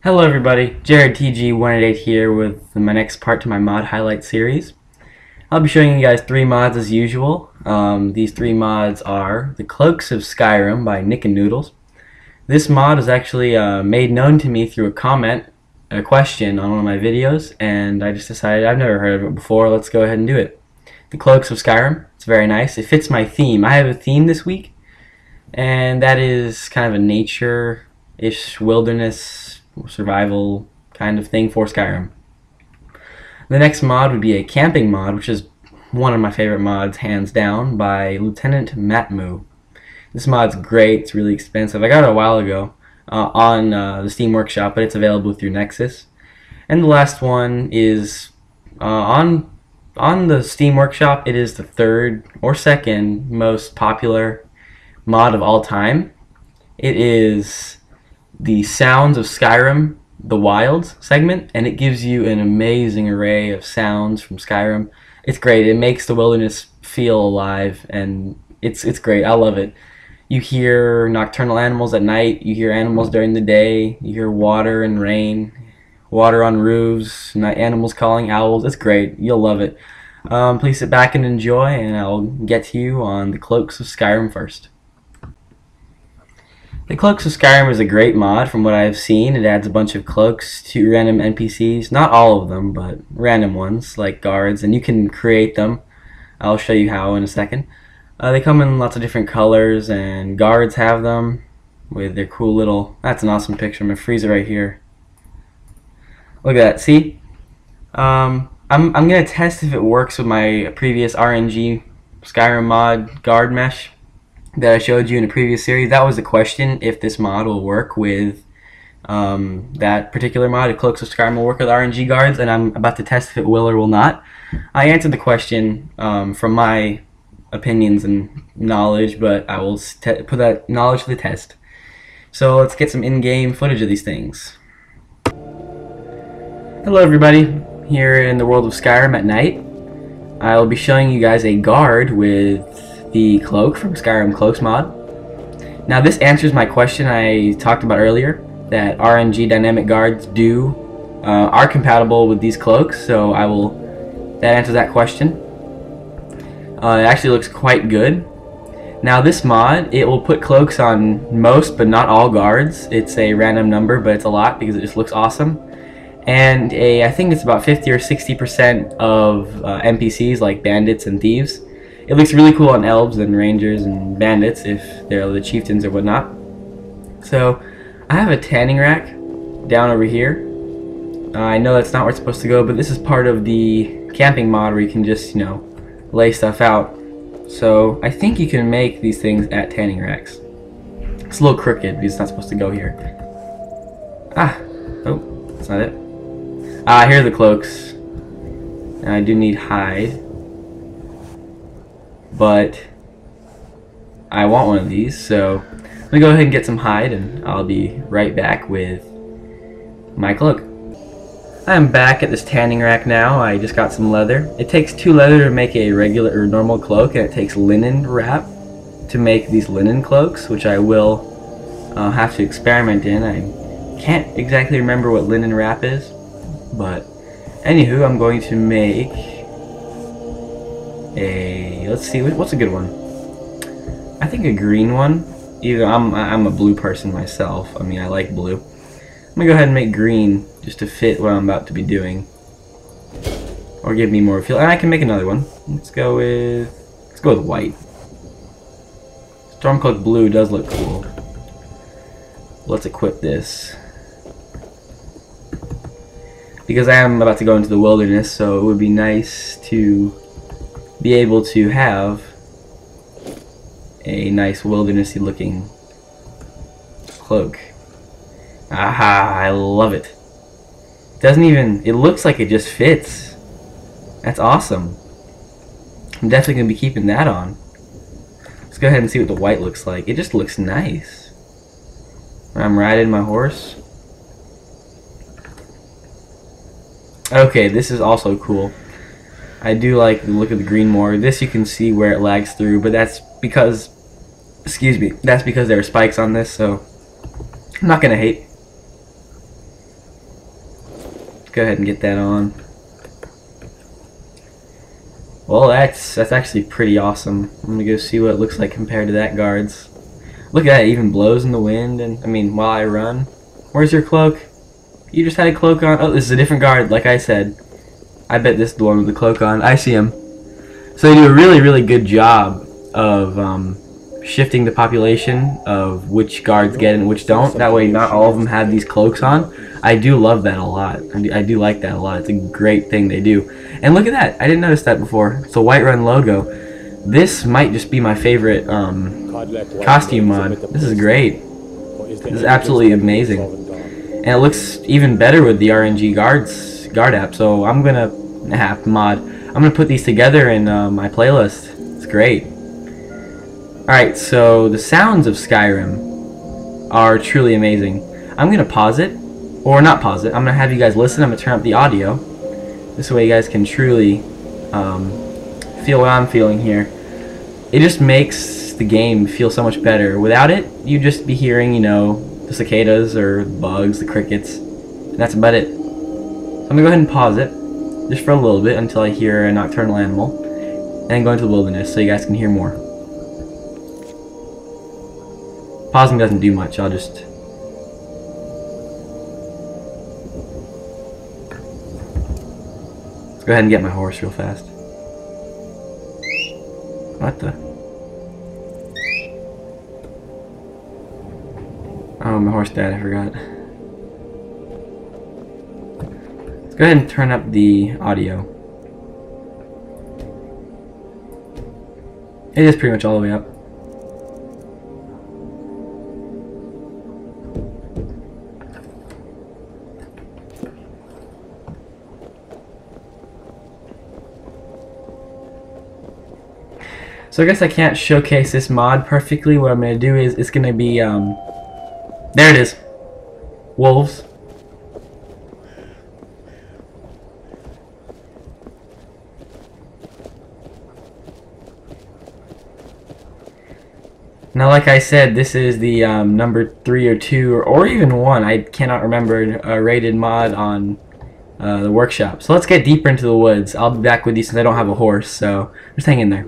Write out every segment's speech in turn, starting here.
Hello everybody, Jared TG188 here with my next part to my mod highlight series. I'll be showing you guys three mods as usual. These three mods are the Cloaks of Skyrim by Nick and Noodles. This mod was actually made known to me through a question on one of my videos, and I just decided I've never heard of it before, let's go ahead and do it. The Cloaks of Skyrim, it's very nice. It fits my theme. I have a theme this week, and that is kind of a nature-ish wilderness survival kind of thing for Skyrim. The next mod would be a camping mod, which is one of my favorite mods, hands down, by Lieutenant Matmu. This mod's great, it's really expensive. I got it a while ago on the Steam Workshop, but it's available through Nexus. And the last one is on the Steam Workshop. It is the third or second most popular mod of all time. It is the Sounds of Skyrim, the Wilds segment, and it gives you an amazing array of sounds from Skyrim. It's great. It makes the wilderness feel alive, and it's great. I love it. You hear nocturnal animals at night, you hear animals during the day, you hear water and rain, water on roofs, animals calling, owls. It's great. You'll love it. Please sit back and enjoy, and I'll get to you on the Cloaks of Skyrim first. The Cloaks of Skyrim is a great mod from what I've seen. It adds a bunch of cloaks to random NPCs. Not all of them, but random ones, like guards, and you can create them. I'll show you how in a second. They come in lots of different colors, and guards have them with their cool little... That's an awesome picture. I'm going to freeze it right here. Look at that. See? I'm going to test if it works with my previous RNG Skyrim mod guard mesh that I showed you in a previous series. That was the question, if this mod will work with that particular mod, if Cloaks of Skyrim will work with RNG guards, and I'm about to test if it will or will not. I answered the question from my opinions and knowledge, but I will put that knowledge to the test. So let's get some in-game footage of these things. Hello everybody, here in the world of Skyrim at night. I'll be showing you guys a guard with the cloak from Skyrim Cloaks mod. Now this answers my question I talked about earlier, that RNG dynamic guards are compatible with these cloaks, so that answers that question. It actually looks quite good. Now this mod, it will put cloaks on most but not all guards. It's a random number, but it's a lot because it just looks awesome. And I think it's about 50 or 60% of NPCs like bandits and thieves. It looks really cool on elves and rangers and bandits if they're the chieftains or whatnot. So I have a tanning rack down over here. I know that's not where it's supposed to go, but this is part of the camping mod where you can just, you know, lay stuff out. So I think you can make these things at tanning racks. It's a little crooked because it's not supposed to go here. Oh, that's not it. Here are the cloaks. And I do need hide. But I want one of these, so I'm gonna go ahead and get some hide, and I'll be right back with my cloak. I'm back at this tanning rack now. I just got some leather. It takes 2 leather to make a regular or normal cloak, and it takes linen wrap to make these linen cloaks, which I will have to experiment in. I can't exactly remember what linen wrap is, but anywho, I'm going to make let's see, what's a good one? I think a green one. Either I'm a blue person myself. I mean, I like blue. I'm gonna go ahead and make green just to fit what I'm about to be doing, or give me more feel. And I can make another one. Let's go with white. Stormcloak blue does look cool. Let's equip this, because I am about to go into the wilderness, so it would be nice to be able to have a nice wildernessy looking cloak. Aha, I love it. It looks like it just fits. That's awesome. I'm definitely going to be keeping that on. Let's go ahead and see what the white looks like. It just looks nice. I'm riding my horse. Okay, this is also cool. I do like the look of the green more. This you can see where it lags through, but that's because, excuse me, that's because there are spikes on this, so I'm not gonna hate. go ahead and get that on. Well, that's actually pretty awesome. I'm gonna go see what it looks like compared to that guard's. Look at that, it even blows in the wind, and I mean, while I run. Where's your cloak? You just had a cloak on. Oh, this is a different guard, like I said. I bet this is the one with the cloak on. I see him. So they do a really, really good job of shifting the population of which guards get and which don't. That way, not all of them have these cloaks on. I do love that a lot. I do like that a lot. It's a great thing they do. And look at that. I didn't notice that before. It's a Whiterun logo. This might just be my favorite costume mod. This is great. This is absolutely amazing. And it looks even better with the RNG guard app. So I'm gonna I'm gonna put these together in my playlist. It's great. Alright, so the sounds of Skyrim are truly amazing. I'm gonna pause it, or not pause it. I'm gonna have you guys listen. I'm gonna turn up the audio. This way you guys can truly feel what I'm feeling here. It just makes the game feel so much better. Without it, you'd just be hearing, you know, the cicadas or the bugs, the crickets, and that's about it. So I'm gonna go ahead and pause it just for a little bit until I hear a nocturnal animal, and then go into the wilderness so you guys can hear more. Pausing doesn't do much. I'll just let's go ahead and get my horse real fast. What the? Oh, my horse died, I forgot. Let's go ahead and turn up the audio. It is pretty much all the way up. So I guess I can't showcase this mod perfectly. What I'm going to do is it's going to be, there it is. Wolves. Now, like I said, this is the number 3 or 2 or even 1. I cannot remember a rated mod on the workshop. So let's get deeper into the woods. I'll be back with you since I don't have a horse, so just hang in there.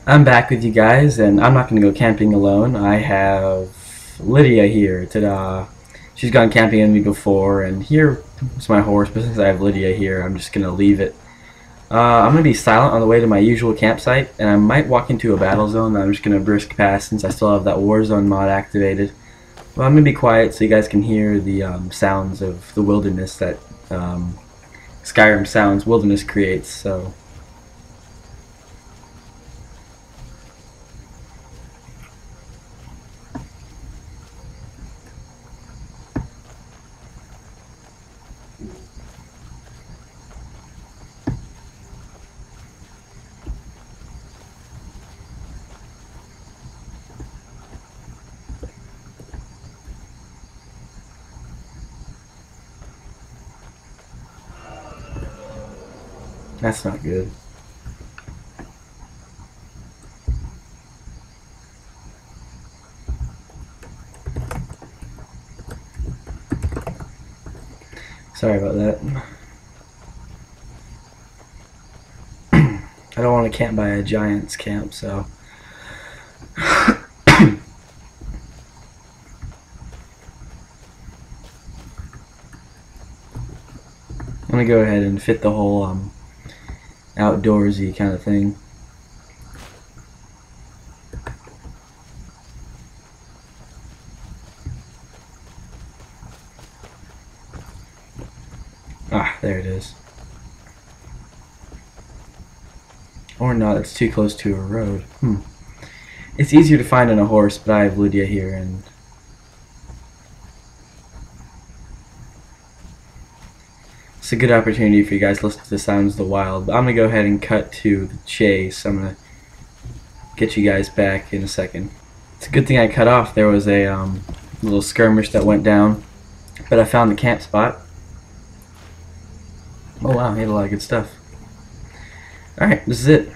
I'm back with you guys, and I'm not going to go camping alone. I have Lydia here. Ta-da! She's gone camping with me before, and here's my horse, but since I have Lydia here, I'm just going to leave it. I'm going to be silent on the way to my usual campsite, and I might walk into a battle zone that I'm just going to brisk past since I still have that Warzone mod activated. But I'm going to be quiet so you guys can hear the sounds of the wilderness that Skyrim Sounds Wilderness creates. So. That's not good. Sorry about that. I don't want to camp by a giant's camp, so. I'm gonna go ahead and fit the whole outdoorsy kind of thing. Ah, there it is. Or not, it's too close to a road. It's easier to find on a horse, but I have Lydia here, and it's a good opportunity for you guys to listen to the sounds of the wild. But I'm going to go ahead and cut to the chase. I'm going to get you guys back in a second. It's a good thing I cut off. There was a little skirmish that went down, but I found the camp spot. Oh wow, he had a lot of good stuff. Alright, this is it.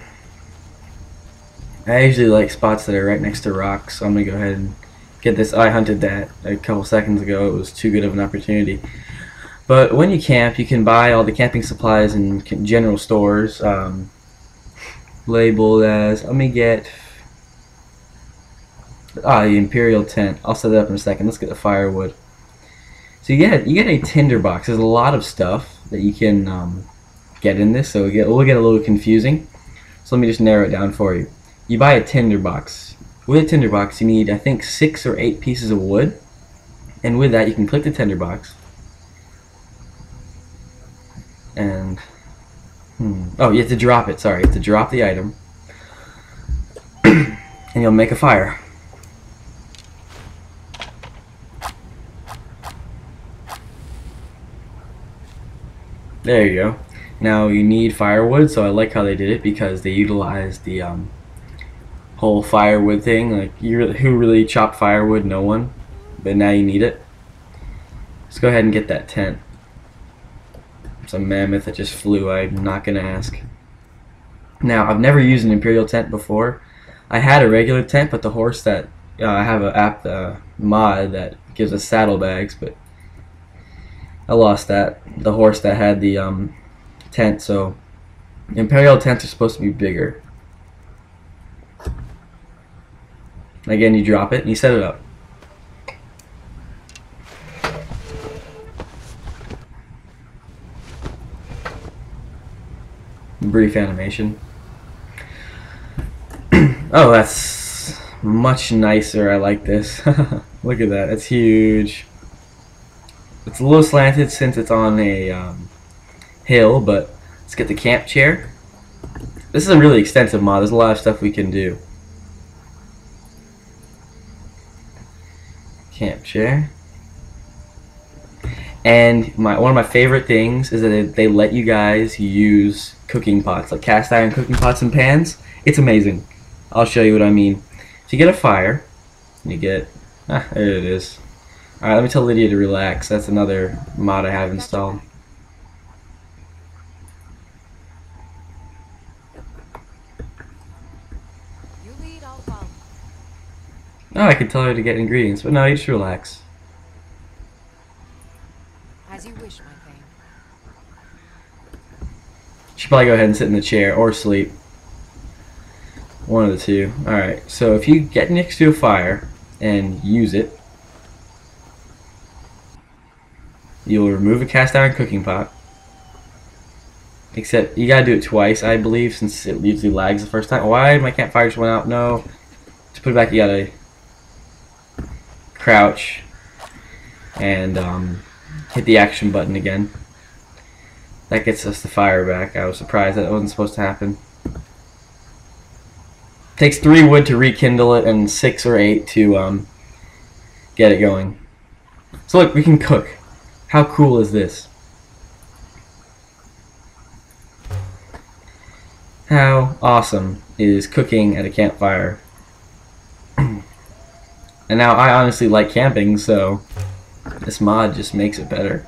I usually like spots that are right next to rocks, so I'm going to go ahead and get this. Oh, I hunted that a couple seconds ago. It was too good of an opportunity. But when you camp, you can buy all the camping supplies in general stores, labeled as, let me get, the Imperial tent. I'll set it up in a second. Let's get the firewood. So you get a tinder box. There's a lot of stuff that you can get in this, so we'll get a little confusing. So let me just narrow it down for you. You buy a tinder box. With a tinder box, you need, I think, 6 or 8 pieces of wood. And with that, you can click the tinder box. And oh, you have to drop it. Sorry, you have to drop the item, and you'll make a fire. There you go. Now you need firewood, so I like how they did it because they utilized the whole firewood thing. Like, who really chopped firewood? No one. But now you need it. Let's go ahead and get that tent. It's a mammoth that just flew. I'm not gonna ask. Now, I've never used an Imperial tent before. I had a regular tent, but the horse that I have an app mod that gives us saddlebags, but I lost that. The horse that had the tent, so Imperial tents are supposed to be bigger. Again, you drop it and you set it up. Brief animation. Oh, that's much nicer. I like this. Look at that. That's huge. It's a little slanted since it's on a hill, but let's get the camp chair. This is a really extensive mod. There's a lot of stuff we can do. Camp chair. And one of my favorite things is that they let you guys use cooking pots, like cast iron cooking pots and pans. It's amazing. I'll show you what I mean. So you get a fire, and you get, there it is. Alright, let me tell Lydia to relax. That's another mod I have installed. You lead, I'll follow. Oh, I could tell her to get ingredients, but no, you just relax. As you wish, my thane. Should probably go ahead and sit in the chair or sleep. One of the two. Alright, so if you get next to a fire and use it, you'll remove a cast iron cooking pot. Except you gotta do it twice, I believe, since it usually lags the first time. Why? My campfire just went out. No. To put it back, you gotta crouch and hit the action button again. That gets us the fire back. I was surprised that wasn't supposed to happen. Takes 3 wood to rekindle it and 6 or 8 to get it going. So look, we can cook. How cool is this? How awesome is cooking at a campfire? And now I honestly like camping, so this mod just makes it better.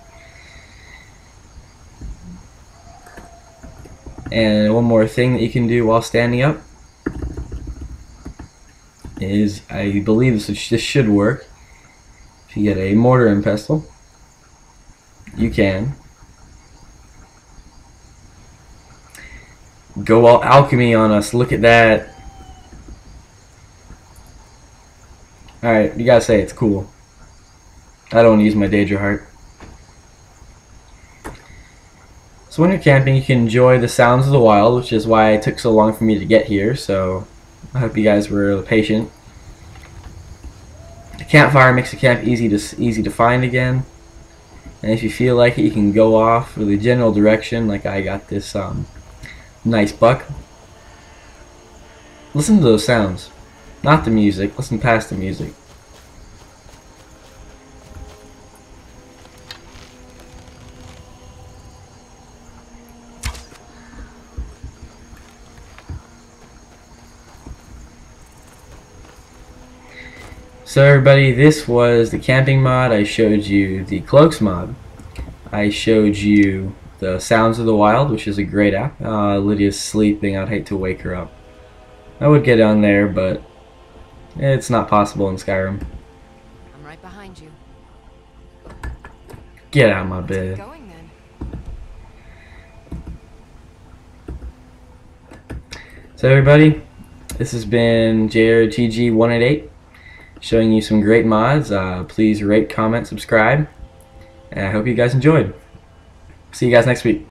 And one more thing that you can do while standing up is, I believe this should work. If you get a mortar and pestle, you can go all alchemy on us. Look at that. Alright, you gotta say it's cool. I don't use my Daedra heart. So when you're camping, you can enjoy the sounds of the wild, which is why it took so long for me to get here, so I hope you guys were patient. The campfire makes the camp easy to find again. And if you feel like it, you can go off with a general direction, like I got this nice buck. Listen to those sounds. Not the music. Listen past the music. So everybody, this was the camping mod. I showed you the Cloaks mod. I showed you the Sounds of the Wild, which is a great app. Lydia's sleeping. I'd hate to wake her up. I would get on there, but it's not possible in Skyrim. I'm right behind you. Get out of my Let's get bed. going then. So everybody, this has been JRTG188 showing you some great mods. Please rate, comment, subscribe, and I hope you guys enjoyed. See you guys next week.